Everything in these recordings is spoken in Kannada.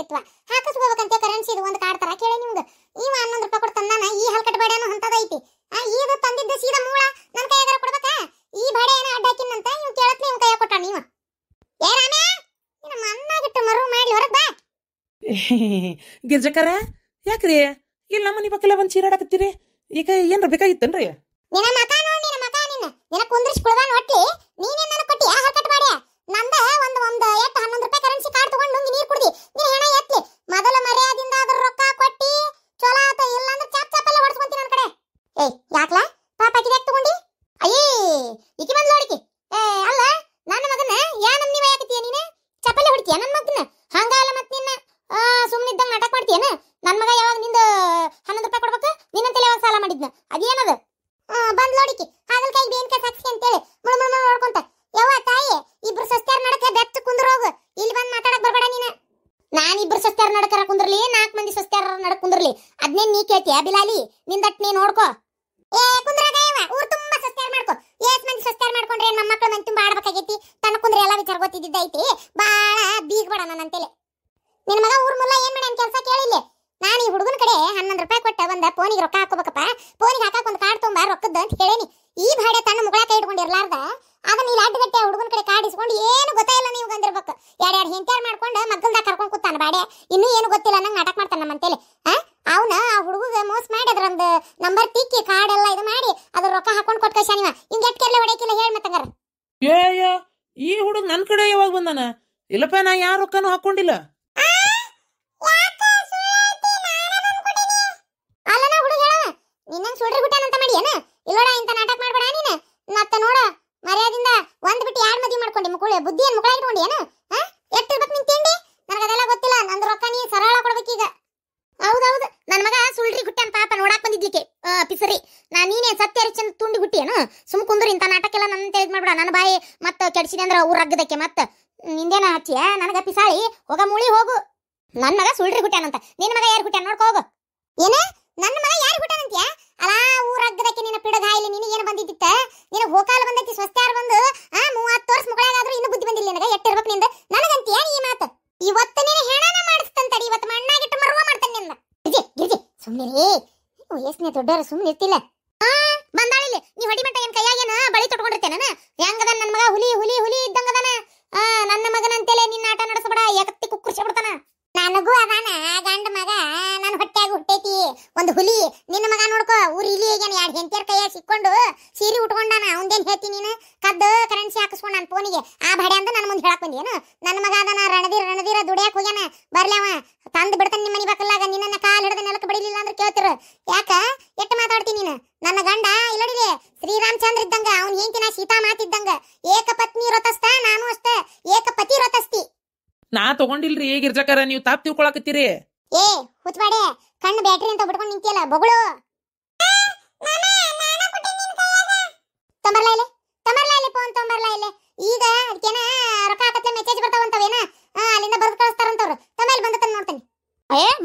ಐತ್ವ ಹಾಕಿಸ್ಕೋಬೇಕಂತ ಕರೆನ್ಸಿ ಇದು ಒಂದು ಕಾಡ್ತಾರ ಕೇಳಿ ನಿಮ್ಗೆ ಇವ 11 ರೂಪಾಯಿ ಕೊಟ್ಟು ತಂದಾನ ಈ ಹಲ್ಕಟ್ ಬಾಡೆ ಅನ್ನೋ ಹಂತದೈತಿ ಇದು ತಂದಿದ್ದ ಸೀದಾ ಮೂಳ ನನ್ನ ಕೈಯಾಗ ಕೊಡ್ಬೇಕಾ ಈ ಬಾಡೆ ಏನೋ ಅಡ್ಡ ಹಾಕಿನಂತ ಇವ್ ಕೇಳತ್ಲೆ ಇವ್ ಕೈಯಾಗ ಕೊಟ್ಟ ನೀವ ಏ ರಾಮೇ ನಿಮ್ಮ ಅಣ್ಣಗಿಟ್ಟು ಮರು ಮಾಡಿ ಹೊರಗ್ ಬಾ ಗಿರ್ಜಕರ ಯಾಕ್ರಿ ಇಲ್ಲಿ ನಮ್ಮ ಮನೆ ಪಕ್ಕಲ್ಲ ಬಂದು ಚೀರಾಡಕತ್ತೀರಿ ಈಗ ಏನ್ರ ಬೇಕಾಗಿತ್ತನ್ರಿ ನಿನ್ನ ಮಕ ನೋಡಿ ನಿನ್ನ ಕುಂದ್ರಿಸಿ ಕುಳ್ದಾನ ಹೊಟ್ಟಿ ನೀನೇನ್ ನನಗೆ ಕೊಟ್ಟಿ ಹಲ್ಕಟ್ ಬಾಡೆ ನಂದ ಒಂದು ಎಷ್ಟು 11 ರೂಪಾಯಿ ಕರೆನ್ಸಿ ಕಾರ್ಡ್ ತಗೊಂಡು ನುಂಗಿ ನೀರು ಕುಡ್ದಿ ನೀನು ಹೆಣ ಎತ್ಲಿ ಮೊದಲ ಮರ್ಯಾದಿಂದ ಅದ್ರ ರೊಕ್ಕ ಕೊಟ್ಟಿ ಚಲೋ ಆತ ಇಲ್ಲ ಅಂದ್ರೆ ಚಾಪ್ ಚಾಪಲ್ಲ ಹೊಡ್ಸ್ಕೊಂತೀನಿ ನನ್ನ ಕಡೆ ಏಯ್ ಯಾಕ್ಲಾ ಪಾಪ ಕಿದ್ಯಾಕ್ ತಗೊಂಡಿ ಅಯ್ಯೇ ಈಕಿ ಬಂದ್ ನೋಡಿಕಿ ಅಲ್ಲ ನನ್ನ ಮಗನ ಯಾ ನಮ್ನಿ ವಯಾಕತ್ತೀಯ ನೀನು ಚಪ್ಪಲೆ ಹೊಡಿತೀಯ ನನ್ನ ಮಗನ ಹಂಗಲ್ಲ ಮತ್ ನಿನ್ನ ಸುಮ್ಮನಿದ್ದಂಗೆ ನಾಟಕ ಮಾಡ್ತೀಯನ ನನ್ನ ಮಗ ಯಾವಾಗ ನಿಂದ 11 ರೂಪಾಯಿ ಕೊಡ್ಬೇಕು ನಿನ್ನಂತೇಳಿ ಯಾವಾಗ ಸಾಲ ಮಾಡಿದ್ನ ಅದೇನದ ಬಂದ್ ನೋಡಿಕಿ ಹಾಗಲ್ಕಾಯಿ ಬೇನ್ಕಾಯಿ ಸಾಕ್ಸಿ ಅಂತೇಳಿ ಮುಳು ಮುಳು ನೋಡ್ಕೊಂತ ಯವ್ವ ತಾಯಿ ಇಬ್ರು ಸಸ್ತ್ಯಾರ ನಡಕ ಬೆಚ್ಚ ಕುಂದ್ರೋಗು ಇಲ್ಲಿ ಬಂದ್ ಮಾತಾಡಕ್ ಬರ್ಬೇಡ ನೀನು ನಾನು ಇಬ್ರು ಸಸ್ತ್ಯಾರ ನಡಕರ ಕುಂದ್ರಲಿ 4 ಮಂದಿ ಸಸ್ತ್ಯಾರ ನಡಕ ಕುಂದ್ರಲಿ ಅದನ್ನೇ ನೀ ಕೇಳ್ತೀಯ ಬಿಲಾಲಿ ನಿಂದಟ್ ನೀ ನೋಡ್ಕೋ ಏ ಕುಂದ್ರಾಗಯ್ಯವ ಊರ್ ತುಂಬಾ ಸಸ್ತ್ಯಾರ ಮಾಡ್ಕೋ ಏಸ್ ಮಂದಿ ಸಸ್ತ್ಯಾರ ಮಾಡ್ಕೊಂಡ್ರೆ ನಮ್ಮ ಮಕ್ಕಳು ಮನ್ ತುಂಬಾ ಆಡ್ಬೇಕಾಗೈತಿ ತನ್ನ ಕುಂದ್ರೆ ಎಲ್ಲ ವಿಚಾರ ಗೊತ್ತಿದ್ದೈತಿ ಬಾಳ ಬೀಗ್ಬೇಡ ನನ್ನಂತೇಳಿ ನಿನ್ನ ಮಗ ಊರ್ ಮುಲ್ಲ ಏನ್ ಮಾಡ್ಯಾನ ಕೆಲಸ ಕೇಳಿಲ್ಲ ನಾನು ಈ ಹುಡುಗನ ಕಡೆ 11 ರೂಪಾಯಿ ಕೊಟ್ಟ ಬಂದ ಫೋನಿಗೆ ರೊಕ್ಕ ಹಾಕೋಬೇಕಪ್ಪ ಫೋನಿಗೆ ಹಾಕಕ್ ಒಂದು ಕಾರ್ಡ್ ತೊಂಬ ರೊಕ್ಕದ ಅಂತ ಹೇಳೇನಿ ಈ ಭಾಡೆ ತನ್ನ ಮುಗಳ ಕೈ ಇಟ್ಕೊಂಡಿರ್ಲಾರ್ದ ಅದನ್ನ ಇಲ್ಲಿ ಅಡ್ಡಗಟ್ಟೆ ಹುಡುಗನ ಕಡೆ ಕಾರ್ಡ್ ಇಸ್ಕೊಂಡು ಏನು ಗೊತ್ತಾಯಿಲ್ಲ ನೀವು ಗಂದಿರ್ಬೇಕು ಎರಡು ಹೆಂತ್ಯಾರ್ ಮಾಡ್ಕೊಂಡು ಮಗ್ಗಲ್ದಾಗ ಕರ್ಕೊಂಡು ಕೂತಾನ ಬಾಡೆ ಇನ್ನೂ ಏನು ಗೊತ್ತಿಲ್ಲ ನಂಗೆ ನಾಟಕ ಮಾಡ್ತಾನ ನಮ್ಮಂತೇಳಿ ಅವನ ಆ ಹುಡುಗ ಮೋಸ ಮಾಡಿ ಅದ್ರೊಂದು ನಂಬರ್ ತಿಕ್ಕಿ ಕಾರ್ಡ್ ಎಲ್ಲ ಇದು ಮಾಡಿ ಅದ್ರ ರೊಕ್ಕ ಹಾಕೊಂಡು ಕೊಟ್ಟು ಕಳ್ಸಾನಿವ ಹಿಂಗೆ ಎಟ್ಕೆಲ್ಲ ಹೊಡೆಯಕಿಲ್ಲ ಹೇಳಿ ಮತ್ತಂಗಾರ ಏ ಈ ಹುಡುಗ ನನ್ನ ಕಡೆ ಯಾವಾಗ ಬಂದಾನ ಇಲ್ಲಪ್ಪ ನಾ ಯಾರ ರೊಕ್ಕನೂ ಹಾಕೊಂಡಿಲ್ಲ ನಿನ್ನಂಗ್ ಸುಡ್ರಿ ಬಿಟ್ಟಾನಂತ ಮಾಡಿ ಏನ ಇಲ್ಲೋಡ ಇಂತ ನಾಟಕ ಮಾಡ್ಬೇಡ ನೀನು ಮತ್ತ ನೋಡ ಮರ್ಯಾದಿಂದ ಒಂದ್ ಬಿಟ್ಟು 2 ಮದುವೆ ಮಾಡ್ಕೊಂಡಿ ಮುಕುಳೆ ಬುದ್ಧಿ ಏನ್ ಮುಕಳ ಇಟ್ಕೊಂಡಿ ಏನು ಎಷ್ಟು ಇರ್ಬೇಕು ನಿನ್ ತಿಂಡಿ ನನಗೆ ಅದೆಲ್ಲ ಗೊತ್ತಿಲ್ಲ ನಂದು ರೊಕ್ಕ ನೀ ಸರಳ ಕೊಡ್ಬೇಕೀಗ ಹೌದೌದು ನನ್ನ ಮಗ ಸುಳ್ರಿ ಗುಟ್ಟಾನ ಪಾಪ ನೋಡಾಕ್ ಬಂದಿದ್ಲಿಕ್ಕೆ ಪಿಸರಿ ನೀನೇ ಸತ್ಯ ಚಂದ ತುಂಡಿ ಗುಟ್ಟಿ ಏನು ಸುಮ್ ಕುಂದ್ರಿ ಇಂತ ನಾಟಕ ಎಲ್ಲ ನನ್ನ ತಿಳಿದ್ ಮಾಡ್ಬೇಡ ನನ್ನ ಬಾಯಿ ಮತ್ತ ಕೆಡಿಸಿದೆ ಅಂದ್ರ ಊರಗ್ಗದಕ್ಕೆ ಮತ್ತ ನಿಂದೇನ ಹಚ್ಚಿಯ ನನಗ ಪಿಸಾಳಿ ಹೋಗ ಮುಳಿ ಹೋಗು ನನ್ನ ಮಗ ಸುಳ್ರಿ ಗುಟ್ಟಾನಂತ ನಿನ್ನ ಮಗ ಯಾರು ಗುಟ್ಟಾನ ನೋಡ್ಕೋ ಹೋಗು ಏನ ನನ್ನ ಮಗ ಯಾರು ಗುಟ್ಟಾನಂತ್ಯಾ ಅಲಾ ಊರಗ್ಗದಕ್ಕೆ ನಿನ್ನ ಪಿಡಗಾಯಿಲಿ ನಿನಗೆ ಏನು ಬಂದಿದ್ದಿತ್ತ ನಿನಗೆ ಹೋಕಾಲ ಬಂದೈತಿ ಸ್ವಸ್ತ್ಯಾರ ಬಂದು 30 ವರ್ಷ ಮುಗಳಾಗಾದ್ರೂ ಇನ್ನೂ ಬುದ್ಧಿ ಬಂದಿಲ್ಲ ನಿನಗೆ ಎಟ್ಟಿರ್ಬೇಕು ನಿಂದ ನನಗಂತೀಯ ಈ ಮಾತು ಇವತ್ತು ನೀನು ಹೆಣನ ಮಾಡಿಸ್ತಂತಡಿ ಇವತ್ತು ಮಣ್ಣಾಗಿಟ್ಟು ಮರುವ ಮಾಡ್ತಾನೆ ನಿನ್ನ ಗಿರ್ಜಿ ಗಿರ್ಜಿ ಸುಮ್ಮನೆ ವಯಸ್ಸಿನ ದೊಡ್ಡವರು ಸುಮ್ಮನೆ ಇರ್ತಿಲ್ಲ ಬಂದಾಳಿಲ್ಲಿ ನೀ ಹೊಡಿ ಮಟ್ಟ ಏನ್ ಕೈಯಾಗೇನ ಬಳಿ ತೊಟ್ಕೊಂಡಿರ್ತೇನ ಹೆಂಗದ ನನ್ನ ಮಗ ಹುಲಿ ಹುಲಿ ಹುಲಿ ಇದ್ದಂಗದಾನ ನನ್ನ ಮಗನಂತೇಲೆ ನಿನ್ನ ಆಟ ನಡೆಸಬೇಡ ಎಕತ್ತಿ ಕುಕ್ಕುರ್ಸಿ ಬಿಡ್ತಾನ ನನಗೂ ಅದಾನ ಗಂಡ ಮಗ ನನ್ನ ಹೊಟ್ಟೆಯಾಗ ಹುಟ್ಟೈತಿ ಒಂದು ಹುಲಿ ನಿನ್ನ ಮಗ ನೋಡ್ಕೋ ಊರ್ ಇಲಿ ಈಗೇನ 2 ಹೆಂತಿಯರ್ ಕೈಯಾಗ ಸಿಕ್ಕೊಂಡು ಸೀರೆ ಉಟ್ಕೊಂಡಾನ ಅವಂದೇನ್ ಹೇಳ್ತಿ ನೀನು ಕದ್ದು ಕರೆನ್ಸಿ ಹಾಕಿಸ್ಕೊಂಡ ನನ್ನ ಫೋನಿಗೆ ಆ ಬಡೆ ಅಂದ ನನ್ನ ಮುಂದೆ ಹೇಳಕ್ ಬಂದೇನು ನನ್ನ ಮಗ ಅದನ್ನ ರಣದೀರ ದುಡಿಯಾಕ ಹೋಗ್ಯಾನ ಬರ್ಲಿ ಅವ ತಂದು ಬಿಡ್ತಾನೆ ನಿಮ್ಮ ಮನೆ ಬಾಕಲ್ಲಾಗ ನಿನ್ನ ಕಾಲು ಹಿಡಿದ ನೆಲಕ್ಕೆ ಬಡಿಲಿಲ್ಲ ಅಂದ್ರೆ ಕೇಳ್ತಿರ ಯಾಕ ಎಟ್ಟು ಮಾತಾಡ್ತೀನಿ ನೀನು ನನ್ನ ಗಂಡ ಇಲ್ಲಡಿಲಿ ಶ್ರೀರಾಮಚಂದ್ರ ಇದ್ದಂಗ ಅವ್ನ ಹೆಂಡತಿನ ಸೀತಾ ಮಾತಿದ್ದಂಗ ಏಕಪತ್ನಿ ವ್ರತಸ್ಥ ನಾನು ಅಷ್ಟ ಏಕಪತಿ ವ್ರತಸ್ತಿ ನಾ ತಗೊಂಡಿಲ್ರಿ ಗಿರ್ಜಕರ ನೀವು ತಾಪ್ ತಿಳ್ಕೊಳಕತ್ತೀರಿ ಏ ಹುಚ್ಚಬಾಡೆ ಕಣ್ಣು ಬ್ಯಾಟ್ರಿ ಅಂತ ಬಿಟ್ಕೊಂಡು ನಿಂತಿಯಲ್ಲ ಬೊಗಳು ತೊಂಬರ್ಲಾ ಫೋನ್ ತೊಂಬರ್ಲಾ ಇಲ್ಲಿ ಈಗ ಅದಕ್ಕೇನ ರೊಕ್ಕ ಹಾಕತ್ಲೆ ಮೆಸೇಜ್ ಬರ್ತಾವಂತವೇನ ಅಲ್ಲಿಂದ ಬರ್ದು ಕಳಿಸ್ತಾರಂತವ್ರು ತಮೇಲೆ ಬಂದತನ ನೋಡ್ತಾನೆ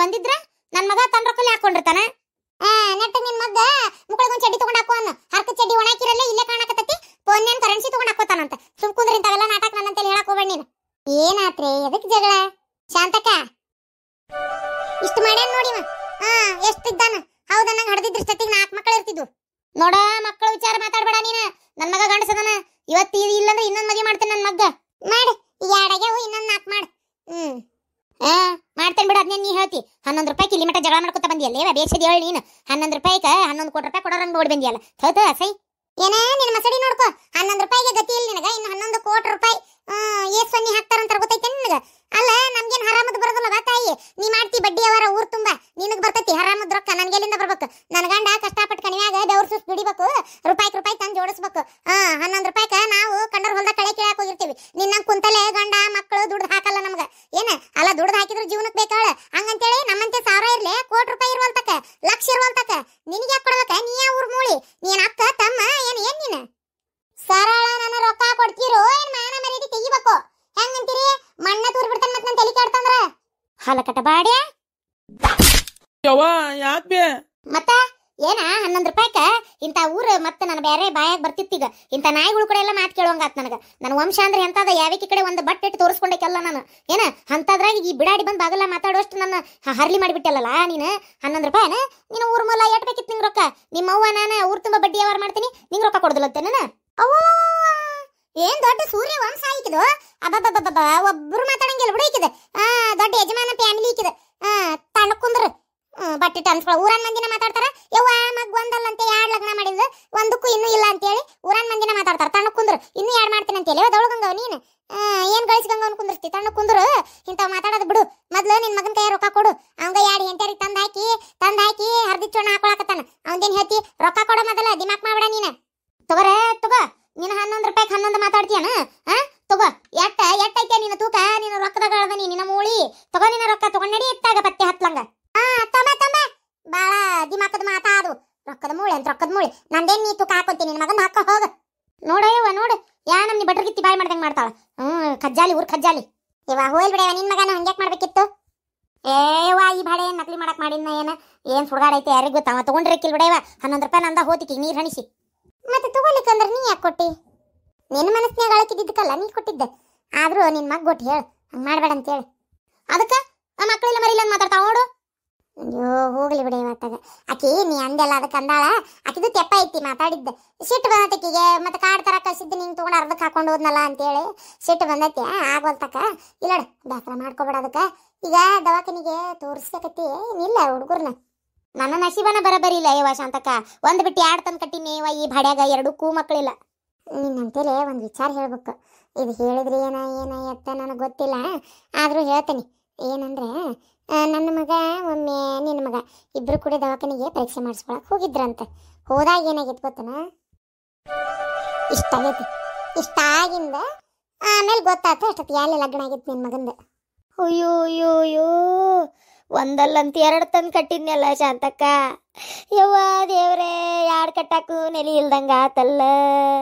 ಬಂದಿದ್ರ ನನ್ನ ಮಗ ತನ್ನ ರೊಕ್ಕಲ್ಲಿ ಹಾಕೊಂಡಿರ್ತಾನ ನೆಟ್ಟ ನಿನ್ ಮಗ್ಗ ಮುಕ್ಕಳಿಗೊಂದು ಚಡ್ಡಿ ತಗೊಂಡು ಹಾಕೋ ಅನ್ನ ಹರ್ಕ ಚಡ್ಡಿ ಒಣಾಕಿರಲ್ಲ ಇಲ್ಲೇ ಕಾಣಕತ್ತತಿ ಫೋನ್ ಕರೆನ್ಸಿ ತಗೊಂಡು ಹಾಕೋತಾನಂತ ಸುಮ್ ಕುಂದ್ರಿ ಇಂಥವೆಲ್ಲ ನಾಟಕ ನನ್ನಂತೇಳಿ ಹೇಳಕ್ ಹೋಗ್ಬೇಡ ನೀನು ಏನಾತ್ರಿ ಎದಕ್ ಜಗಳ ಶಾಂತಕ್ಕ ಇಷ್ಟು ಮಾಡ್ಯಾನ ನೋಡಿವ ಎಷ್ಟಿದ್ದಾನ ಹೌದ ನಂಗೆ ಹಡ್ದಿದ್ರ ಜೊತೆಗೆ 4 ಮಕ್ಕಳು ಇರ್ತಿದ್ವು ನೋಡ ಮಕ್ಕಳ ವಿಚಾರ ಮಾತಾಡ್ಬೇಡ ನೀನು ನನ್ನ ಮಗ ಗಂಡಸದನ ಇವತ್ತು ಇಲ್ಲಂದ್ರೆ ಇನ್ನೊಂದು ಮದುವೆ ಮಾಡ್ತೇನೆ ನನ್ನ ಮಗ್ಗ ಮಾಡು ಈಗ 2 ಆಗ್ಯಾವು ಇನ್ನೊಂದು 4 ಮಾಡು ಮಾಡ್ತೇನೆ ಬಿಡು ಅದನ್ನೇ ನೀ ಹೇಳ್ತಿ 11 ರೂಪಾಯಿ ಇಲ್ಲಿ ಮಟ್ಟ ಜಗಳ ಮಾಡ್ಕೊತ ಬಂದಿಯಲ್ಲ ಬೇಸದಿ ಹೇಳಿ ನೀನು 11 ರೂಪಾಯಿಗೆ 11 ಕೋಟಿ ರೂಪಾಯಿ ಕೊಡೋರಂಗೆ ನೋಡಿ ಬಂದಿಯಲ್ಲ ಹೌದ ಸೈ ಏನ ನಿನ್ನ ಮಸಡಿ ನೋಡ್ಕೋ 11 ರೂಪಾಯಿಗೆ ಗತಿ ಇಲ್ಲ ನಿನಗ ಇನ್ನು 11 ಕೋಟಿ ರೂಪಾಯಿ ಸೊನ್ನಿ ಹಾಕ್ತಾರಂತ ಗೊತ್ತೈತೆ ನಿನಗ ಅಲ್ಲ ನಮ್ಗೇನ್ ಹರಾಮದ್ ಬರೋದಲ್ಲ ಬಾ ತಾಯಿ ನೀ ಮಾಡ್ತಿ ಬಡ್ಡಿ ಅವರ ಊರ್ ತುಂಬಾ ನಿನಗ್ ಬರ್ತೈತಿ ಹರಾಮದ್ ರೊಕ್ಕ ನನ್ಗೆಲ್ಲಿಂದ ಬರ್ಬೇಕು ನನ್ನ ಗಂಡ ಕಷ್ಟಪಟ್ಟು ಕಣಿವ್ಯಾಗ ಬೆವ್ರ ಸುಸ್ ದುಡಿಬೇಕು ರೂಪಾಯಿ ತಂದು ಜೋಡಿಸ್ಬೇಕು 11 ರೂಪಾಯಿಕ ನಾವು ಕಂಡರ್ ಹೊಲ್ದಾಗ ಕಳೆ ಕೀಳಾಕ್ ಹೋಗಿರ್ತೀವಿ ನಿನ್ನ ಕುಂತಲೆ ಗಂಡ ಮಕ್ಕಳು ದುಡ್ದು ಹಾಕಲ್ಲ ನಮ್ಗ ಏನ ಅಲ್ಲ ದುಡ್ದು ಹಾಕಿದ್ರು ಜೀವನಕ್ಕೆ ಬೇಕಾಳ ಹಂಗಂತೇಳಿ ನಮ್ಮಂತೆ 1000 ಇರ್ಲಿ ಕೋಟಿ ರೂಪಾಯಿ ಇರುವಲ್ತಕ ಲಕ್ಷ ಇರುವಲ್ತಕ ನಿನಗೆ ಯಾಕೆ ಕೊಡ್ಬೇಕ ನೀ ಯಾವ ಊರ್ ಮೂಳಿ ನೀನ್ ಅಕ್ಕ ತಮ್ಮ ಏನ್ ನೀನ ಸರಳ ನನ್ನ ರೊಕ್ಕ ಕೊಡ್ತೀರೋ ಏನ್ ಮಾನ ಮರ್ಯಾದೆ ತೆಗಿಬೇಕು ಹೆಂಗಂತೀರಿ ಮಣ್ಣ ತೂರ್ ಬಿಡ್ತಾನ ಮತ್ ನನ್ ತಲೆ ಕೆಡ್ತಂದ್ರ ಹಲಕಟ ಬಾಡ್ಯಾ ಯವ್ವ ಯಾಕ್ ಬೇ ಮತ್ತ ಏನ 11 ರೂಪಾಯಿಕ ಇಂಥ ಊರು ಮತ್ತೆ ನಾನು ಬೇರೆ ಬಾಯಾಗ ಬರ್ತಿತ್ತೀಗ ಇಂಥ ನಾಯಿಗಳು ಕಡೆ ಎಲ್ಲ ಮಾತು ಕೇಳೋಂಗಾತ್ ನನಗೆ. ನನ್ನ ವಂಶ ಅಂದ್ರೆ ಎಂತದ ಯಾವಕ್ಕೆ ಕಡೆ ಒಂದು ಬಟ್ಟೆ ಇಟ್ಟು ತೋರಿಸ್ಕೊಂಡೇಕೆಲ್ಲ ನಾನು ಏನ ಅಂತದ್ರಾಗ ಈ ಬಿಡಾಡಿ ಬಂದು ಬಾಗಲ್ಲ ಮಾತಾಡೋಷ್ಟು ನನ್ನ ಹರ್ಲಿ ಮಾಡಿಬಿಟ್ಟಲ್ಲ ನೀನು. 11 ರೂಪಾಯಿನ ನೀನು ಊರ್ ಮೂಲ ಎಟ್ ಬೇಕಿತ್ತು ನಿಂಗೆ ರೊಕ್ಕ? ನಿಮ್ಮ ಅವ್ವ ನಾನು ಊರ್ ತುಂಬ ಬಡ್ಡಿ ವ್ಯವಹಾರ ಮಾಡ್ತೀನಿ, ನಿಂಗೆ ರೊಕ್ಕ ಕೊಡೋದಿಲ್ಲತ್ತೆ ನಾನು. ಅವ್ವ ಏನ್ ದೊಡ್ಡ ಸೂರ್ಯ ವಂಶ ಆಯ್ಕಿದು. ಅಬ್ಬಬ್ಬಬ್ಬ ಒಬ್ರು ಮಾತಾಡಂಗಿಲ್ಲ ಬಿಡ ಈಕಿದ. ದೊಡ್ಡ ಯಜಮಾನ ಫ್ಯಾಮಿಲಿ ಈಕಿದ. ತಣ್ಣ ಕುಂದ್ರ ಬಟ್ಟೆ ಅನ್ಸ್ಕೊಳ ಊರನ್ ಮಂದಿನ ಮಾತಾಡ್ತಾರ. ಯವ್ವ ಮಗ್ ಒಂದಲ್ಲ ಅಂತ 2 ಲಗ್ನ ಮಾಡಿದ್ಲು, ಒಂದಕ್ಕೂ ಇನ್ನೂ ಇಲ್ಲ ಅಂತೇಳಿ ಊರನ್ ಮಂದಿನ ಮಾತಾಡ್ತಾರ. ತಣ್ಣ ಕುಂದ್ರ ಇನ್ನೂ 2 ಮಾಡ್ತೀನಿ ಅಂತೇಳಿ ದೊಳಗಂಗವ ನೀನು ಏನ್ ಗಳಿಸ್ಗಂಗವನ್ ಕುಂದ್ರಸ್ತಿ. ತಣ್ಣ ಕುಂದ್ರು ಇಂಥವ್ ಮಾತಾಡೋದು ಬಿಡು. ಮೊದ್ಲು ನಿನ್ ಮಗನ ಕೈ ರೊಕ್ಕ ಕೊಡು. ಅವಂಗ 2 ಹೆಂಟರಿಗೆ ತಂದ್ ಹಾಕಿ ಹರ್ದಿಚ್ಚೋಣ ಹಾಕೊಳಕತ್ತಾನ. ಅವಂದೇನ್ ಹೇಳ್ತಿ? ರೊಕ್ಕ ಕೊಡೋ ಮೊದಲ ದಿಮಾಕ್ ಮಾಡ್ಬೇಡ ನೀನ. ತಗೋರೇ ತಗೋ, ನೀನು 11 ರೂಪಾಯಿಗೆ 11 ಮಾತಾಡ್ತೀಯನ? ತಗೋ ಎಟ್ಟ ಐತೆ ನಿನ್ನ ತೂಕ? ನಿನ್ನ ರೊಕ್ಕದಾಗ ಅಳದ ನಿನ್ನ ಮೂಳಿ. ತಗೋ ನಿನ್ನ ರೊಕ್ಕ ತಗೊಂಡ್ ನಡಿ ಎತ್ತಾಗ ಪತ್ತೆ ಹತ್ಲಂಗ. ತಮ್ಮ ಬಾಳ ದಿಮಾಕದ ಮಾತಾದು. ರೊಕ್ಕದ ಮೂಳೆ ಅಂತ ರೊಕ್ಕದ ಮೂಳೆ. ನಂದೇನ್ ನೀ ತೂಕ ಹಾಕೋತೀನಿ ನಿನ್ನ ಮಗನ ಹಾಕ ಹೋಗ. ನೋಡಯ್ಯವ ನೋಡು ಯಾ ನಮ್ನಿ ಬಟ್ರಗಿತ್ತಿ ಬಾಯ್ ಮಾಡ್ದಂಗ್ ಮಾಡ್ತಾಳ. ಖಜ್ಜಾಲಿ ಊರ್ ಖಜ್ಜಾಲಿ. ಇವ ಹೋಲ್ ಬಿಡವ ನಿನ್ ಮಗನ ಹಂಗ್ಯಾಕ್ ಮಾಡ್ಬೇಕಿತ್ತು? ಏವಾ ಈ ಬಾಳೆ ಏನ್ ನಕಲಿ ಮಾಡಕ್ ಮಾಡಿದ್ನ ಏನ್ ಸುಡ್ಗಾಡೈತೆ ಯಾರಿಗ್ ಗೊತ್ತಾವ. ತಗೊಂಡ್ರಿಕ್ಕಿಲ್ ಬಿಡವ 11 ರೂಪಾಯಿ ನಂದ ಹೋತಿಕಿ ನೀರ್ ಹಣಿಸಿ. ಮತ್ತೆ ತಗೊಳ್ಲಿಕ್ಕಂದ್ರೆ ನೀ ಯಾಕೆ ಕೊಟ್ಟಿ? ನಿನ್ನ ಮನಸ್ಸಿನಾಗ ಅಳಕಿದ್ದಕ್ಕಲ್ಲ ನೀ ಕೊಟ್ಟಿದ್ದೆ. ಆದ್ರೂ ನಿನ್ ಮಗ್ ಗೊಟ್ಟು ಹೇಳು ಹಂಗ್ ಮಾಡ್ಬೇಡ ಅಂತೇಳಿ. ಅದಕ್ಕ ಆ ಮಕ್ಕಳೆಲ್ಲ ಮರಿಲ್ಲ ಅಂತ ಮಾತಾಡ್ತಾವ ನೋಡು. ಅಯ್ಯೋ ಹೋಗ್ಲಿ ಬಿಡ ಇವತ್ತಾಗ ಆಕಿ ನೀ ಅಂದೆಲ್ಲ ಅದಕ್ಕೆ ಅಂದಾಳ. ಆಕಿದು ತೆಪ್ಪ ಐತಿ ಮಾತಾಡಿದ್ದೆ. ಸಿಟ್ಟು ಬಂದತಿಗೆ ಮತ್ತೆ ಕಾಡ್ ತರ ಕಸಿದ್ದು ನಿಂಗೆ ತಗೊಂಡು ಅರ್ಧಕ್ಕೆ ಹಾಕೊಂಡು ಹೋದ್ನಲ್ಲ ಅಂತೇಳಿ ಸಿಟ್ಟು ಬಂದೈತಿ. ಆಗೋಲ್ತಕ್ಕ ಇಲ್ಲ ಬೇಸರ ಮಾಡ್ಕೊಬೇಡ. ಅದಕ್ಕೆ ಈಗ ದವಾಖಾನಿಗೆ ತೋರಿಸ್ಬೇಕತ್ತಿ ಏನಿಲ್ಲ ಹುಡುಗರ್ನ. ನನ್ನ ನಸೀಬನ ಬರಬರಿ ಇಲ್ಲ ಯವ ಶಾಂತಕ್ಕ. ಒಂದ್ ಬಿಟ್ಟು 2 ತಂದು ಕಟ್ಟಿನಿ ಈ ಭಾಡ್ಯಾಗ 2 ಮಕ್ಕಳಿಲ್ಲ. ನಿನ್ನಂತೇಳಿ ಒಂದು ವಿಚಾರ ಹೇಳ್ಬೇಕು. ಇದು ಹೇಳಿದ್ರಿ ಏನ ಎತ್ತ ನನಗೆ ಗೊತ್ತಿಲ್ಲ, ಆದ್ರೂ ಹೇಳ್ತೀನಿ. ಏನಂದ್ರೆ ನನ್ನ ಮಗ ಒಮ್ಮೆ ನಿನ್ನ ಮಗ ಇಬ್ರು ಕೂಡ ದವಾಖಾನಿಗೆ ಪರೀಕ್ಷೆ ಮಾಡಿಸ್ಕೊಳಕ್ ಹೋಗಿದ್ರಂತೆ. ಹೋದಾಗ ಏನಾಗಿತ್ತು ಗೊತ್ತನ? ಇಷ್ಟ ಆಗಿಂದ ಆಮೇಲೆ ಗೊತ್ತಾಯ್ತು ಅಷ್ಟೊತ್ತು ಎಲ್ಲಿ ಲಗ್ನ ಆಗಿತ್ತು ನಿನ್ನ ಮಗಂದು. ಅಯ್ಯೋ ಒಂದಲ್ಲಂತ 2 ತಂದು ಕಟ್ಟಿದ್ನಲ್ಲ ಶಾಂತಕ್ಕ. ಯವ್ವ ದೇವ್ರೇ 2 ಕಟ್ಟಾಕು ನೆಲೆ ಇಲ್ದಂಗ ಆತಲ್ಲ.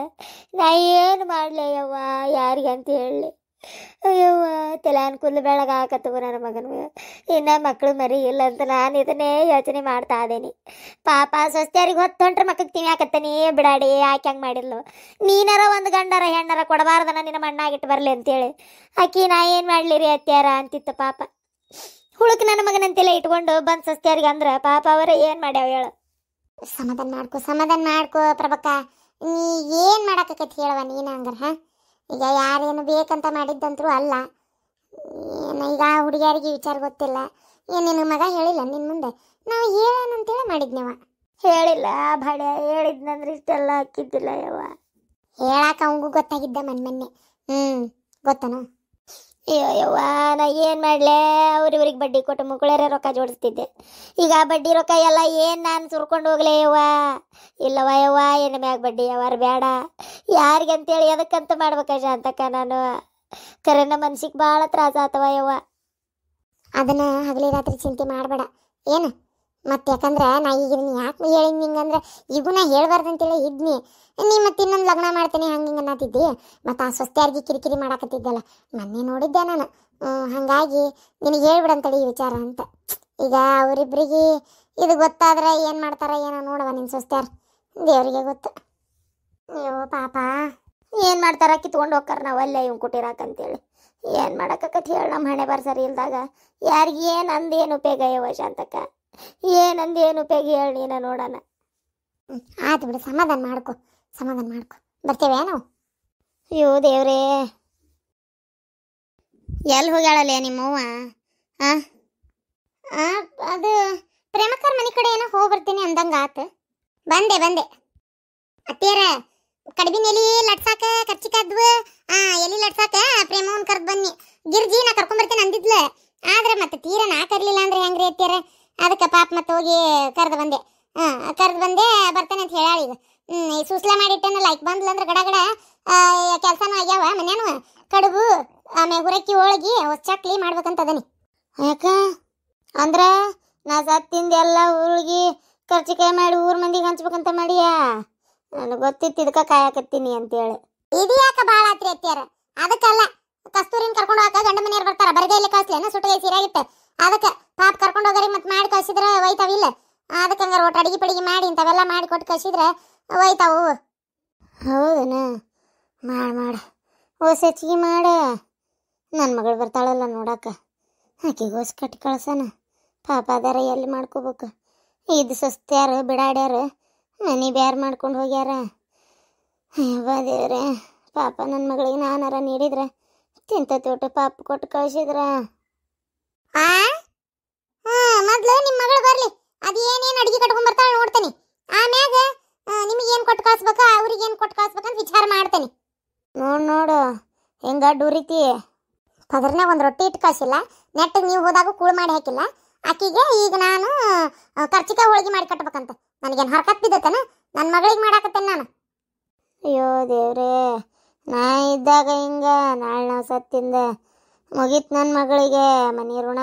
ನಾ ಏನು ಮಾಡ್ಲೆ ಯವ್ವ ಯಾರಿಗಂತ ಹೇಳಲಿ. ಅಯ್ಯವ್ವ ತಲೆ ಅನ್ಕೂಲ ಬೆಳಗ ಹಾಕತ್ತವ ನನ್ನ ಮಗನ. ಇನ್ನ ಮಕ್ಕಳು ಮರಿ ಇಲ್ಲ ಅಂತ ನಾನು ಇದನ್ನೇ ಯೋಚನೆ ಮಾಡ್ತಾ ಇದ್ದೇನೆ. ಪಾಪ ಸ್ವಸ್ತ್ಯಾರಿಗೆ ಹೊತ್ತು ಹೊಂಟ್ರೆ ಮಕ್ಕಳಿಗೆ ತಿನ್ಯಾಕತ್ತನಿ ಬಿಡಾಡಿ ಯಾಕೆ ಹಂಗೆ ಮಾಡಿದ್ಲು. ನೀನಾರ ಒಂದು ಗಂಡರ ಹೆಣ್ಣಾರ ಕೊಡಬಾರ್ದನ ನಿನ್ನ ಮಣ್ಣಾಗಿಟ್ಟು ಬರಲಿ ಅಂತೇಳಿ ಆಕಿ ನಾ ಏನು ಮಾಡ್ಲಿರಿ ಅತ್ಯಾರ ಅಂತಿತ್ತು. ಪಾಪ ಹುಳುಕ್ ನನ್ನ ಮಗನಂತೆಲ್ಲ ಇಟ್ಕೊಂಡು ಬಂದು ಸ್ವಸ್ತ್ಯಾರಿಗೆ ಅಂದ್ರೆ ಪಾಪ ಅವರ ಏನು ಮಾಡ್ಯಾವ ಹೇಳು. ಸಮಾಧಾನ ಮಾಡ್ಕೊ ಪ್ರಭಕ್ಕ. ನೀ ಏನು ಮಾಡಾಕತಿ ಹೇಳವ ನೀನು ಹಂಗಾರ? ಈಗ ಯಾರೇನು ಬೇಕಂತ ಮಾಡಿದ್ದಂತರೂ ಅಲ್ಲ. ಈಗ ಹುಡುಗಿಯರಿಗೆ ವಿಚಾರ ಗೊತ್ತಿಲ್ಲ. ಏನು ನಿನ್ನ ಮಗ ಹೇಳಿಲ್ಲ ನಿನ್ನ ಮುಂದೆ? ನಾವು ಹೇಳೋಣಂತೇಳಿ ಮಾಡಿದ್ನೇವ. ಹೇಳಿಲ್ಲ ಭಾಡ್ಯ, ಹೇಳಿದ್ನಂದ್ರೆ ಇಷ್ಟೆಲ್ಲ ಹಾಕಿದ್ದಿಲ್ಲ ಯವ್ವ. ಹೇಳಾಕ ಅವಂಗೂ ಗೊತ್ತಾಗಿದ್ದ ಮೊನ್ನೆ. ಗೊತ್ತನ? ಅಯ್ಯೋ ಯವ್ವ ನಾ ಏನು ಮಾಡಲೇ? ಅವ್ರಿವ್ರಿಗೆ ಬಡ್ಡಿ ಕೊಟ್ಟು ಮುಗುಳರೆ ರೊಕ್ಕ ಜೋಡಿಸ್ತಿದ್ದೆ. ಈಗ ಬಡ್ಡಿ ರೊಕ್ಕ ಎಲ್ಲ ಏನು ನಾನು ಸುರ್ಕೊಂಡು ಹೋಗ್ಲೇ ಯವ್ವ? ಇಲ್ಲವ ಯವ್ವ, ಏನು ಮ್ಯಾಗ ಬಡ್ಡಿ ಯಾವಾರು ಬೇಡ. ಯಾರಿಗಂತೇಳಿ ಅದಕ್ಕಂತ ಮಾಡ್ಬೇಕಜ ಅಂತಕ್ಕ ನಾನು. ಕರೆನ ಮನ್ಸಿಗೆ ಭಾಳ ತ್ರಾಸ ಆತವ ಯವ್ವ. ಅದನ್ನ ಹಗಲಿ ರಾತ್ರಿ ಚಿಂತೆ ಮಾಡಬೇಡ ಏನು ಮತ್ತೆ. ಯಾಕಂದ್ರೆ ನಾ ಈಗ ಯಾಕೆ ಹೇಳಿದ್ ನಿಂಗಂದ್ರೆ ಈಗೂ ನಾ ಹೇಳ್ಬಾರ್ದಂತೇಳಿ ಇದ್ನಿ. ನೀ ಮತ್ತೆ ಇನ್ನೊಂದು ಲಗ್ನ ಮಾಡ್ತೀನಿ ಹಂಗೆ ಅನ್ನತ್ತಿದ್ದಿ. ಮತ್ತು ಆ ಸ್ವಸ್ತ್ಯಾರಿಗೆ ಕಿರಿಕಿರಿ ಮಾಡಾಕತ್ತಿದ್ದಲ್ಲ ಮೊನ್ನೆ ನೋಡಿದ್ದೆ ನಾನು. ಹಾಗಾಗಿ ನಿನಗೆ ಹೇಳ್ಬಿಡಂತಡಿ ಈ ವಿಚಾರ ಅಂತ. ಈಗ ಅವರಿಬ್ಬರಿಗೆ ಇದು ಗೊತ್ತಾದ್ರೆ ಏನು ಮಾಡ್ತಾರ ಏನೋ ನೋಡವ ನಿನ್ನ ಸ್ವಸ್ತ್ಯಾರ. ದೇವರಿಗೆ ಗೊತ್ತು. ಅಯ್ಯೋ ಪಾಪ ಏನು ಮಾಡ್ತಾರ? ಕಿತ್ಕೊಂಡು ಹೋಗ್ತಾರ ನಾವು ಅಲ್ಲೇ ಇವ್ ಕೊಟ್ಟಿರಾಕಂತೇಳಿ. ಏನು ಮಾಡಕ್ಕತಿ ಹೇಳಿ? ನಮ್ಮ ಹಣೆ ಬಾರ್ ಸರಿ ಇಲ್ದಾಗ ಯಾರಿಗೆ ಏನು ಅಂದೇನು ಉಪಯೋಗ ಯವ್ವ ಶಾಂತಕ್ಕ? ಏನಂದೇನು ಉಪಯೋಗ ಹೇಳಿ ನೀನ ನೋಡೋಣ. ಆಯ್ತು ಬಿಡು, ಸಮಾಧಾನ ಮಾಡ್ಕೊ. ಬರ್ತೇವೆ ನಾವು. ಅಯ್ಯೋ ದೇವ್ರೇ, ಎಲ್ಲಿ ಹೋಗ್ಯಾಳಲ್ಲ ನಿಮ್ಮವ್ವ? ಅದು ಪ್ರೇಮಕ್ಕರ ಮನೆ ಕಡೆ ಏನೋ ಹೋಗಿ ಬರ್ತೀನಿ ಅಂದಂಗ ಆತು. ಬಂದೆ ಅತ್ತೇರ ಕಡಿಬಿನ ಎಲಿ ಲಟ್ಸಾಕ ಖರ್ಚಿಕಾದ್ವು. ಎಲಿ ಲಟ್ಸಾಕ ಪ್ರೇಮವನ್ ಕರ್ದು ಬನ್ನಿ. ಗಿರ್ಜಿ ನಾ ಕರ್ಕೊಂಡ್ಬರ್ತೇನೆ ಅಂದಿದ್ಲ. ಆದ್ರೆ ಮತ್ತೆ ತೀರ ನಾ ಕರ್ಲಿಲ್ಲ ಅಂದ್ರೆ ಹೆಂಗ್ರಿ ಅತ್ತೇರ? ಅದಕ್ಕೆ ಪಾಪ ಮತ್ತೆ ಹೋಗಿ ಕರೆದು ಬಂದೆ. ಬರ್ತೇನೆ ಅಂತ ಹೇಳಿ ಈಗ ಈ ಸೂಸ್ಲ ಮಾಡಿಟ್ಟೇನಲ್ಲ. ಈಗ ಬಂದ್ಲಂದ್ರೆ ಗಡ ಕೆಲಸನೂ ಆಗ್ಯಾವ ಮನೇನು. ಕಡುಬು ಆಮೇಲೆ ಹುರಕ್ಕಿ ಹೋಳಿಗೆ ಹೊಚ್ಚಕ್ಲಿ ಮಾಡ್ಬೇಕಂತ ಅದನಿ. ಯಾಕ ಅಂದ್ರ ನಾ ಸತ್ತಿಂದ ಎಲ್ಲ ಹುಳ್ಗಿ ಖರ್ಚಿಕಾಯಿ ಮಾಡಿ ಊರ್ ಮಂದಿಗೆ ಹಂಚ್ಬೇಕಂತ ಮಾಡಿಯಾ? ನನಗೆ ಗೊತ್ತಿತ್ತು ಇದಕ್ಕೆ ಕಾಯಕತ್ತೀನಿ ಅಂತೇಳಿ. ಇದು ಯಾಕ ಭಾಳ ಆತ್ರಿ ಅತ್ಯಾರ? ಅದಕ್ಕಲ್ಲ, ಕಸ್ತೂರಿನ ಕರ್ಕೊಂಡು ಹೋಗಾಕ ಗಂಡ ಮನೆಯವ್ರು ಬರ್ತಾರ. ಬರಗೈಲೆ ಕಳಿಸ್ಲೇನ ಸುಟ್ಟಗೈ ಸೀರಾಗಿತ್ತೆ. ಅದಕ್ಕೆ ಪಾಪ ಕರ್ಕೊಂಡು ಹೋಗರಿ ಮತ್ತೆ ಮಾಡಿ ಕಳಿಸಿದ್ರೆ ಒಯ್ತಾವಿಲ್ಲ. ಅದಕ್ಕೆ ಹಂಗಾರ ಒಟ್ಟು ಅಡಿಗೆ ಪಡಿಗೆ ಮಾಡಿ ಇಂಥವೆಲ್ಲ ಮಾಡಿ ಕೊಟ್ಟು ಕಳಿಸಿದ್ರೆ ಹೋಯ್ತಾವು. ಹೌದನ? ಮಾಡ ಓಸ್ ಹೆಚ್ಚಿಗೆ ಮಾಡ. ನನ್ನ ಮಗಳು ಬರ್ತಾಳಲ್ಲ ನೋಡಕ್ಕ, ಆಕೆಗೆ ಓಸ್ ಕಟ್ಟಿ ಕಳ್ಸನ. ಪಾಪ ಅದಾರ ಎಲ್ಲಿ ಮಾಡ್ಕೋಬೇಕು. ಇದು ಸಸ್ತ್ಯಾರ ಬಿಡಾಡ್ಯಾರ, ಮನೆ ಬ್ಯಾರು ಮಾಡ್ಕೊಂಡು ಹೋಗ್ಯಾರ. ಅಯ್ಯವ್ವ ದೇವ್ರೆ, ಪಾಪ ನನ್ನ ಮಗಳಿಗೆ ನಾನಾರ ನೀಡಿದ್ರೆ ತಿಂತ ತೋಟ ಪಾಪ ಕೊಟ್ಟು ಕಳಿಸಿದ್ರ. ಮೊದ್ಲು ನಿಮ್ಮ ಮಗಳು ಬರ್ಲಿ, ಅದು ಏನೇನು ಅಡಿಗೆ ಕಟ್ಕೊಂಡ್ ಬರ್ತಾಳೆ ನೋಡ್ತೇನೆ. ಆಮ್ಯಾಗ ನಿಮಗೇನು ಕೊಟ್ಟು ಕಳಿಸ್ಬೇಕು, ಅವ್ರಿಗೇನು ಕೊಟ್ಟು ಕಳಿಸ್ಬೇಕಂತ ವಿಚಾರ ಮಾಡ್ತೇನೆ. ನೋಡು ಹೆಂಗ ಡೂರಿತಿ. ಪದರ್ನಾಗ ಒಂದು ರೊಟ್ಟಿ ಇಟ್ಟು ಕಳಿಸಿಲ್ಲ, ನೆಟ್ಟಿಗೆ ನೀವು ಹೋದಾಗ ಕೂಳು ಮಾಡಿ ಹಾಕಿಲ್ಲ. ಆಕಿಗೆ ಈಗ ನಾನು ಖರ್ಚಿಗೆ ಹೋಳಿಗೆ ಮಾಡಿ ಕಟ್ಬೇಕಂತ ನನಗೇನು ಹರ್ಕತ್ ಬಿದ್ದತನ? ನನ್ನ ಮಗಳಿಗೆ ಮಾಡಾಕತ್ತೇನೆ ನಾನು. ಅಯ್ಯೋ ದೇವ್ರೇ, ನಾ ಇದ್ದಾಗ ಹಿಂಗ, ನಾಳೆ ನಾವು ಸತ್ತಿಂದ ಮುಗೀತು ನನ್ನ ಮಗಳಿಗೆ ಮನಿ ಋಣ.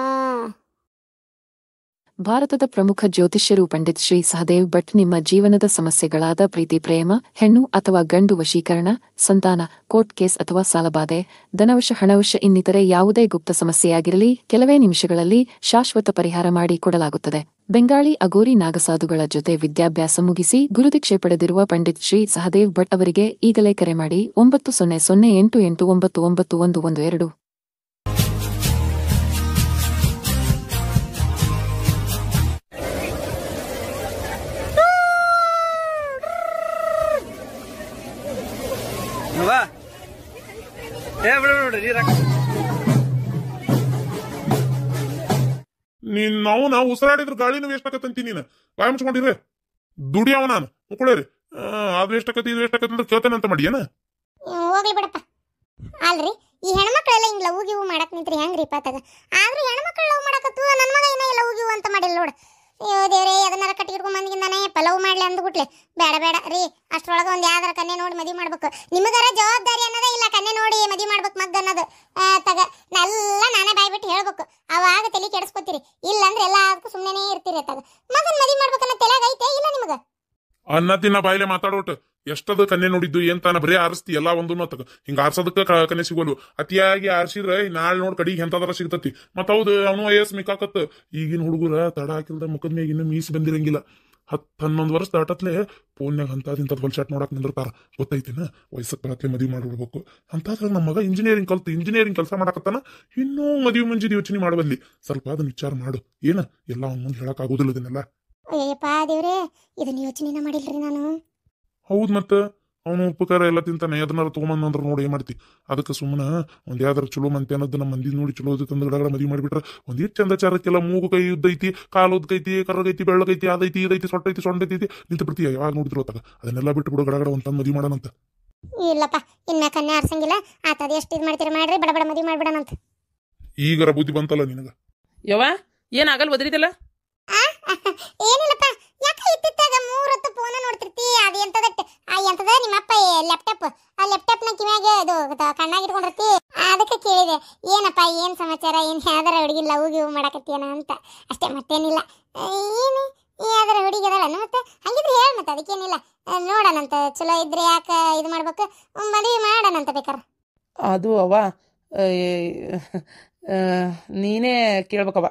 ಭಾರತದ ಪ್ರಮುಖ ಜ್ಯೋತಿಷ್ಯರು ಪಂಡಿತ್ ಶ್ರೀ ಸಹದೇವ್ ಭಟ್ ನಿಮ್ಮ ಜೀವನದ ಸಮಸ್ಯೆಗಳಾದ ಪ್ರೀತಿ, ಪ್ರೇಮ, ಹೆಣ್ಣು ಅಥವಾ ಗಂಡು ವಶೀಕರಣ, ಸಂತಾನ, ಕೋರ್ಟ್ ಕೇಸ್ ಅಥವಾ ಸಾಲಬಾಧೆ, ಧನವಶ, ಹಣವಶ ಇನ್ನಿತರೆ ಯಾವುದೇ ಗುಪ್ತ ಸಮಸ್ಯೆಯಾಗಿರಲಿ ಕೆಲವೇ ನಿಮಿಷಗಳಲ್ಲಿ ಶಾಶ್ವತ ಪರಿಹಾರ ಮಾಡಿ ಕೊಡಲಾಗುತ್ತದೆ. ಬೆಂಗಾಳಿ ಅಗೋರಿ ನಾಗಸಾಧುಗಳ ಜೊತೆ ವಿದ್ಯಾಭ್ಯಾಸ ಮುಗಿಸಿ ಗುರುದೀಕ್ಷೆ ಪಡೆದಿರುವ ಪಂಡಿತ್ ಶ್ರೀ ಸಹದೇವ್ ಭಟ್ ಅವರಿಗೆ ಈಗಲೇ ಕರೆ ಮಾಡಿ 9008899112. ನಾವು ಉಸಿರಾಡಿದ್ರ ಗಾಳಿನೂ ವೇಸ್ಟ್ ಆಕತ್ತಂತಿ. ನೀನು ಬಾಯ್ ಮುಚ್ಕೊಂಡಿರ್ರಿ, ದುಡಿಯವ ನಾನು ಮುಕ್ಕೊಳ್ಳೇರಿ. ಅದು ವೇಸ್ಟ್ ಆಕತಿ ಇದು ವೇಸ್ಟ್ ಆಕತಿ ಅಂದ್ರೆ ಕೇಳ್ತೇನೆ ಅಂತ ಮಾಡಿ ಏನ? ಹೋಗ್ಲಿ ಬಿಡಪ್ಪ. ಅಲ್ರಿ, ಈ ಹೆಣ್ಮಕ್ಳೆಲ್ಲ ಹಿಂಗ್ ಲವ್ ಗಿವ್ ಮಾಡಕ್ ನಿಂತ್ರಿ ಹೆಂಗ್ರಿ ಪಾತಾಗ? ಆದ್ರೂ ಹೆಣ್ಮಕ್ಳು ಲವ್ ಮಾಡಕತ್ತು, ನನ್ನ ಮಗ ಏನ ಲವ್ ಗಿವ್ ಅಂತ ಮಾಡಿಲ್ಲ ನೋಡು. ಅಯ್ಯೋ ದೇವ್ರೆ, ಅದನ್ನಾರ ಕಟ್ಟಿಗಿಡ್ಕೊಂಡ್ ಬಂದಿಗಿಂದಾನೆ ಪಲವ್ ಮಾಡ್ಲಿ ಅಂದ್ಬಿಟ್ಲೆ. ಬೇಡ ರೀ, ಅಷ್ಟ್ರೊಳಗೆ ಒಂದು ಯಾವ್ದಾರ ಕನ್ಯೆ ನೋಡಿ ಮದುವೆ ಮಾಡ್ಬೇಕು. ನಿಮಗಾರ ಜವಾಬ್ದಾರಿ ಅನ್ನೋದೇ ಇಲ್ಲ, ಕನ್ಯೆ ನೋಡಿ ಮದುವೆ ಮಾಡ್ಬೇಕು ಮಗ್ಗ ಅನ್ನೋದು. ತಗ ಎಲ್ಲ ನಾನೇ ಬಾಯ್ಬಿಟ್ಟು ಹೇಳ್ಬೇಕು, ಅವಾಗ ತಲೆ ಕೆಡಿಸ್ಕೊತೀರಿ. ಇಲ್ಲಂದ್ರೆ ಎಲ್ಲದಕ್ಕೂ ಸುಮ್ಮನೆ ಇರ್ತೀರಿ. ತಗ ಮಗನ್ ಮದುವೆ ಮಾಡ್ಬೇಕನ್ನೋ ತಲೆಯಾಗ ಐತೆ ಇಲ್ಲ ನಿಮಗ? ಅನ್ನ ತಿನ್ನ ಬಾಯಿಲೆ ಮಾತಾಡೋಟ್ ಎಷ್ಟದ ಕನ್ಯೆ ನೋಡಿದ್ದು ಏನ್ ತಾನ ಬರೀ ಆರಿಸ್ತಿ ಎಲ್ಲ ಒಂದು ತಗ. ಹಿಂಗ ಆರ್ಸೋದಕ್ಕ ಕನ್ಯೆ ಸಿಗೋಲು. ಅತಿಯಾಗಿ ಆರ್ಸಿದ್ರೆ ನಾಳೆ ನೋಡ್ ಕಡಿಗೆ ಎಂತದಾರ ಸಿಗ್ತತಿ. ಮತ್ತ ಹೌದು, ಅವನು ವಯಸ್ಸು ಮಿಕ್ಕಾಕತ್. ಈಗಿನ ಹುಡುಗರ ತಡ ಹಾಕಿಲ್ದ ಮುಖದ ಮ್ಯಾಗ ಇನ್ನೂ ಮೀಸ್ ಬಂದಿರಂಗಿಲ್ಲ. 10-11 ವರ್ಷ ದಾಟತ್ಲೆ ಫೋನ್ಯಾಗ ಇಂಥದ್ ಹೊಲ್ಶಾಟ್ ನೋಡಕ್ ನಿಂದಿರ್ತಾರ. ಗೊತ್ತೈತಿನ? ವಯಸ್ಸಕ್ಕೆ ಬರತ್ಲೆ ಮದುವೆ ಮಾಡಿಬಿಡ್ಬೇಕು ಅಂತಾದ್ರೆ ನಮ್ಮ ಮಗ ಇಂಜಿನಿಯರಿಂಗ್ ಕೆಲಸ ಮಾಡಕತ್ತಾನ. ಇನ್ನೂ ಮದುವೆ ಮುಂಜಿದ ಯೋಚನೆ ಮಾಡಬಲ್ಲಿ. ಸ್ವಲ್ಪ ಅದನ್ನ ವಿಚಾರ ಮಾಡು. ಏನ ಎಲ್ಲ ಅವ್ನ ಮುಂದೆ ಹೇಳಕ್ ಆಗೋದಿಲ್ಲ ಇದನ್ನೆಲ್ಲ. ಅಯ್ಯಪ್ಪ ದೇವ್ರೆ, ಇದನ್ನ ಯೋಚನೆನ ಮಾಡಿಲ್ರಿ ನಾನು. ಹೌದ್ ಮತ್ತ ಅವನು ಉಪಕಾರ ಎಲ್ಲ ತಿಂತಾನೆ. ಅದನ್ನಾರ ತೊಗೊಂಬಂದ್ರ ನೋಡಿ ಏನ್ ಮಾಡ್ತಿ? ಅದಕ್ಕೆ ಸುಮ್ಮನೆ ಒಂದ್ ಯಾವ್ದಾರ ಚಲೋ ಮಂತೆ ಅನ್ನೋದು ನಮ್ಮ ಮಂದಿ ನೋಡಿ ಚಲೋ ತಂದು ಗಡಗಡ ಮದುವೆ ಮಾಡಿಬಿಟ್ರ ಒಂದಿಷ್ಟು ಚಂದಚಾರಕ್ಕೆಲ್ಲ ಮೂಗು ಕೈ ಉದ್ದೈತಿ, ಕಾಲು ಉದ್ದೈತಿ, ಕರ್ರಗೈತಿ, ಬೆಳ್ಳಗೈತಿ, ಅದೈತಿ ಇದೈತಿ, ಸೊಟ್ಟೈತಿ, ಸೊಂಡೈತಿ ನಿಂತು ಬಿಡ್ತೀಯ. ಯಾವಾಗ ನೋಡಿದ್ರು ಹೊತ್ತಾಗ ಅದನ್ನೆಲ್ಲ ಬಿಟ್ಟು ಬಿಡು, ಗಡಗಡ ಒಂದ್ ತಂದು ಮದುವೆ ಮಾಡೋಣಂತ. ಇಲ್ಲಪ್ಪ, ಇನ್ನ ಕನ್ಯಾ ಆರ್ಸಂಗಿಲ್ಲ. ಆತದ ಎಷ್ಟು ಇದು ಮಾಡ್ತೀರಿ ಮಾಡ್ರಿ, ಬಡ ಮದುವೆ ಮಾಡ್ಬಿಡೋಣಂತ. ಈಗರ ಬುದ್ಧಿ ಬಂತಲ್ಲ ನಿನಗ? ಯವ್ವ ಏನಾಗಲ್ ಒದರಿದಲ್ಲ? ಏನಿಲ್ಲಪ್ಪ, ಯಾಕೆ ಇತ್ತಿತ್ತಾಗ 3 ಹೊತ್ತು ಫೋನ್ ನೋಡ್ತಿರ್ತಿ? ಅದು ಎಂತದ ನಿಮ್ಮಪ್ಪ ಲ್ಯಾಪ್ಟಾಪ್, ಆ ಲ್ಯಾಪ್ಟಾಪ್ನ ಕಿವ್ಯಾಗ ಇದು ಕಣ್ಣಾಗ ಇಟ್ಕೊಂಡಿರ್ತಿ. ಅದಕ್ಕೆ ಕೇಳಿದೆ, ಏನಪ್ಪ ಏನ್ ಸಮಾಚಾರ, ಏನ್ ಯಾವ್ದಾರ ಹುಡುಗಿ ಲವ್ ಗಿವ್ ಮಾಡಕತ್ತೀಯನ ಅಂತ ಅಷ್ಟೇ, ಮತ್ತೇನಿಲ್ಲ. ಏನು ಯಾವ್ದಾರ ಹುಡುಗಿ ಅದಲ್ಲ ಮತ್ತೆ? ಹಂಗಿದ್ರೆ ಹೇಳ, ಮತ್ತೆ ಅದಕ್ಕೇನಿಲ್ಲ. ನೋಡೋಣಂತ, ಚಲೋ ಇದ್ರೆ ಯಾಕೆ ಇದು ಮಾಡ್ಬೇಕು, ಮದುವೆ ಮಾಡೋಣಂತ ಬೇಕಾರ. ಅದು ಅವ್ವ ನೀನೇ ಕೇಳ್ಬೇಕವ್ವ.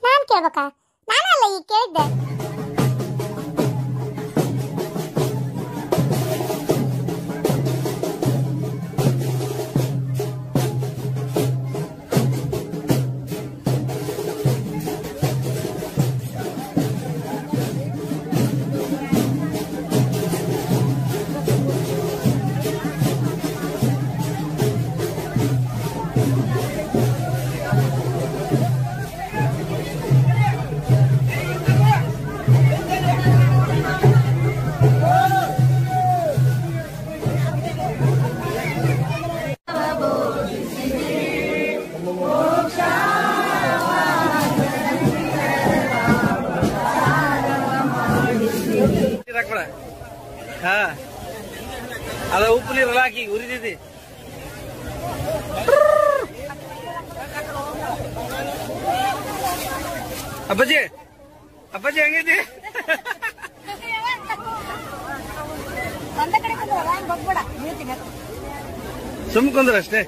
ನಾನ್ ಕೇಳ್ಬೇಕಾ? ನಾನಲ್ಲ ಈಗ ಕೇಳಿದ್ದೆ. ಅದ ಉಪ್ಪು ನೀರು ಹಾಕಿ ಉರಿದಿದೆ. ಅಪ್ಪಾಜಿ ಹಂಗೈತಿ? ಸುಮ್ಕೊಂಡ್ರ ಅಷ್ಟೇ.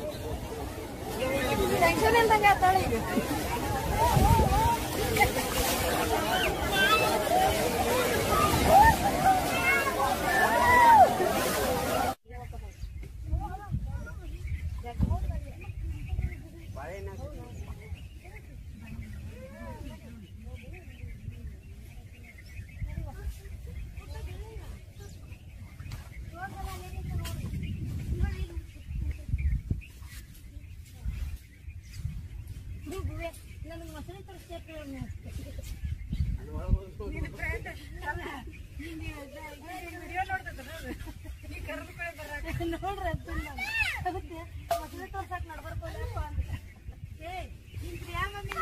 ನೋಡ್ರಿ ಅದಕ್ಕೆ ಮದುವೆ ತೋರ್ಸಕ್ ನಡ್ಬರ್ಕೊಲ್ಲಪ್ಪ ಅಂತ ಏ ನಿನ್ ಪ್ರಿಯಾ ಮಮ್ಮಿ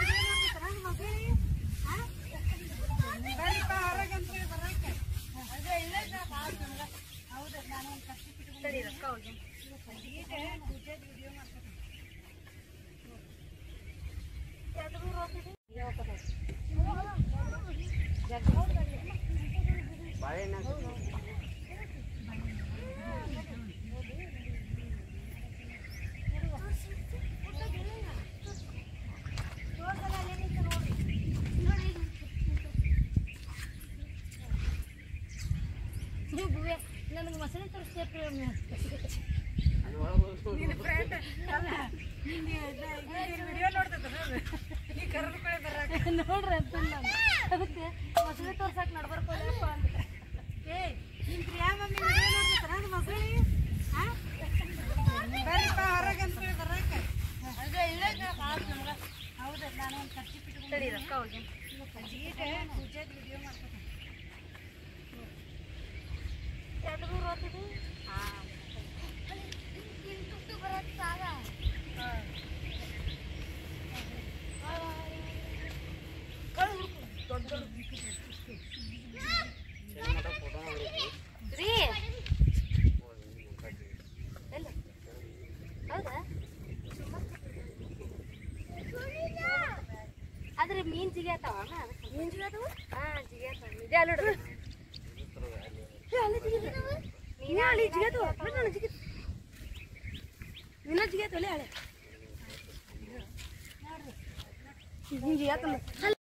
ಮಗಳಿ ಬರೀಪ್ಪ ಹೊರಗಂತ ಬರಕ್ಕೆ ಅದೇ ಇಲ್ಲ ಹೌದು ನಾನು ಒಂದು ಕಷ್ಟ ರೊಕ್ಕ ಅವ್ರಿಗೆ ಪೂಜೆ ವಿಡಿಯೋ ಮಾಡ್ತೀನಿ ನನಗೆ ಮಸಳೆ ತೋರಿಸ್ತೇವೆ ವಿಡಿಯೋ ನೋಡ್ರಿ ಅಂತ ನಾನು ಅದಕ್ಕೆ ಮಸಳೆ ತೋರ್ಸಕ್ ನಡ್ಬರ್ಕೊಲ್ಲಪ್ಪ ಅಂತ ಏ ನಿನ್ ಪ್ರಿಯಾ ಮಮ್ಮಿ ವಿಡಿಯೋ ನೋಡ್ತಾರ ಮಸಳಿ ಬರೀಪ್ಪ ಹೊರಗಂತ ಬರಕ್ಕೆ ಅದೇ ಇಲ್ಲ ಹೌದು ನಾನು ಒಂದು ಖರ್ಚು ಬಿಟ್ಟು ರೊಕ್ಕ ಅವ್ರಿಗೆ ಪೂಜೆ ವಿಡಿಯೋ ಮಾಡ್ತೀನಿ ಎರಡು ಮೂರು ಓದ್ತಿದ್ವಿ ಹಾಂ ತುಟ್ಟು ಬರತ್ತೆ ಸಾಲ ರೀ ಎಲ್ಲ ಹೌದಾ ಆದ್ರೆ ಮೀನ್ ಜಿಗ್ಯಾತಾವ ಮೀನ್ ಜಿಗ್ಯಾತಾವ ಹಾಂ ಜಿಗ್ಯಾತಾವ ಇದೆ ಅಲ್ಲ ಜಿಗ್ಯಾತಲೆ ಹಳೆ